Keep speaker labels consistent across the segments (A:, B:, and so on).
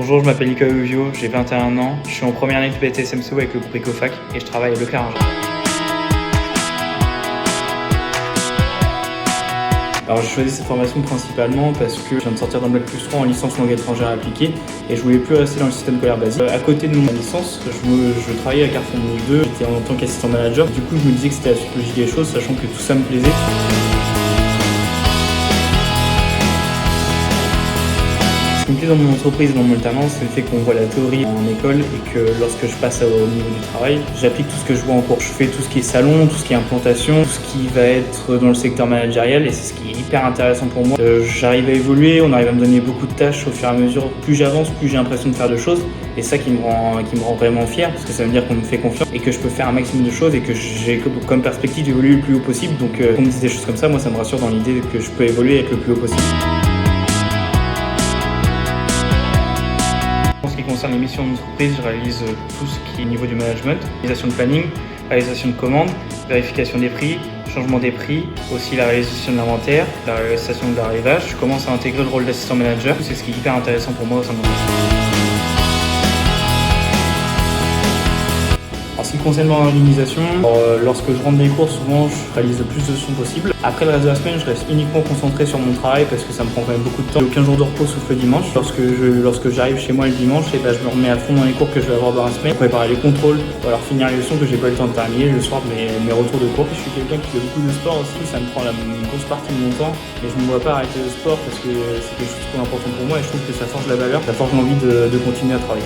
A: Bonjour, je m'appelle Nicolas Ovio, j'ai 21 ans, je suis en première année de BTS-MCO avec le groupe Ecofac et je travaille à Leclerc. Alors j'ai choisi cette formation principalement parce que je viens de sortir d'un bac+3 en licence langue étrangère appliquée et je voulais plus rester dans le système scolaire basique. À côté de ma licence, je travaillais à Carrefour 2002, j'étais en tant qu'assistant manager. Du coup je me disais que c'était la suite logique des choses, sachant que tout ça me plaisait. Ce qui me plaît dans mon entreprise et dans mon alternance, c'est le fait qu'on voit la théorie en école et que lorsque je passe au niveau du travail, j'applique tout ce que je vois en cours. Je fais tout ce qui est salon, tout ce qui est implantation, tout ce qui va être dans le secteur managérial et c'est ce qui est hyper intéressant pour moi. J'arrive à évoluer, on arrive à me donner beaucoup de tâches au fur et à mesure. Plus j'avance, plus j'ai l'impression de faire de choses et ça qui me rend vraiment fier parce que ça veut dire qu'on me fait confiance et que je peux faire un maximum de choses et que j'ai comme perspective d'évoluer le plus haut possible. Donc quand on me dit des choses comme ça, moi ça me rassure dans l'idée que je peux évoluer et être le plus haut possible. En ce qui concerne les missions d'entreprise, je réalise tout ce qui est au niveau du management, réalisation de planning, réalisation de commandes, vérification des prix, changement des prix, aussi la réalisation de l'inventaire, la réalisation de l'arrivage. Je commence à intégrer le rôle d'assistant manager, c'est ce qui est hyper intéressant pour moi au sein de l'entreprise. En ce qui concerne l'organisation, lorsque je rentre des cours, souvent je réalise le plus de sons possible. Après le reste de la semaine, je reste uniquement concentré sur mon travail parce que ça me prend quand même beaucoup de temps. J'ai aucun jour de repos sauf le dimanche. Lorsque j'arrive chez moi le dimanche, je me remets à fond dans les cours que je vais avoir dans la semaine, préparer les contrôles, ou alors finir les leçons que j'ai pas eu le temps de terminer le soir de mes retours de cours. Je suis quelqu'un qui fait beaucoup de sport aussi, ça me prend une grosse partie de mon temps, mais je ne me vois pas arrêter le sport parce que c'est quelque chose de trop important pour moi et je trouve que ça forge la valeur, ça forge l'envie de continuer à travailler.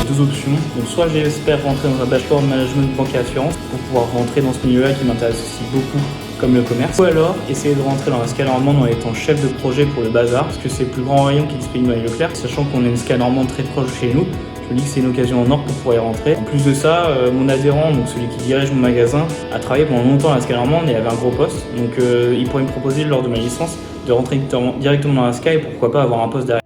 A: Deux options. Donc soit j'espère rentrer dans un bachelor de management banque et assurance pour pouvoir rentrer dans ce milieu-là qui m'intéresse aussi beaucoup comme le commerce. Ou alors essayer de rentrer dans la SCA normande en étant chef de projet pour le bazar parce que c'est le plus grand rayon qui est disponible dans les Leclerc. Sachant qu'on a une SCA normande très proche de chez nous, je me dis que c'est une occasion en or pour pouvoir y rentrer. En plus de ça, mon adhérent, donc celui qui dirige mon magasin, a travaillé pendant longtemps à la SCA normande et avait un gros poste. Donc il pourrait me proposer lors de ma licence de rentrer directement dans la SCA et pourquoi pas avoir un poste derrière.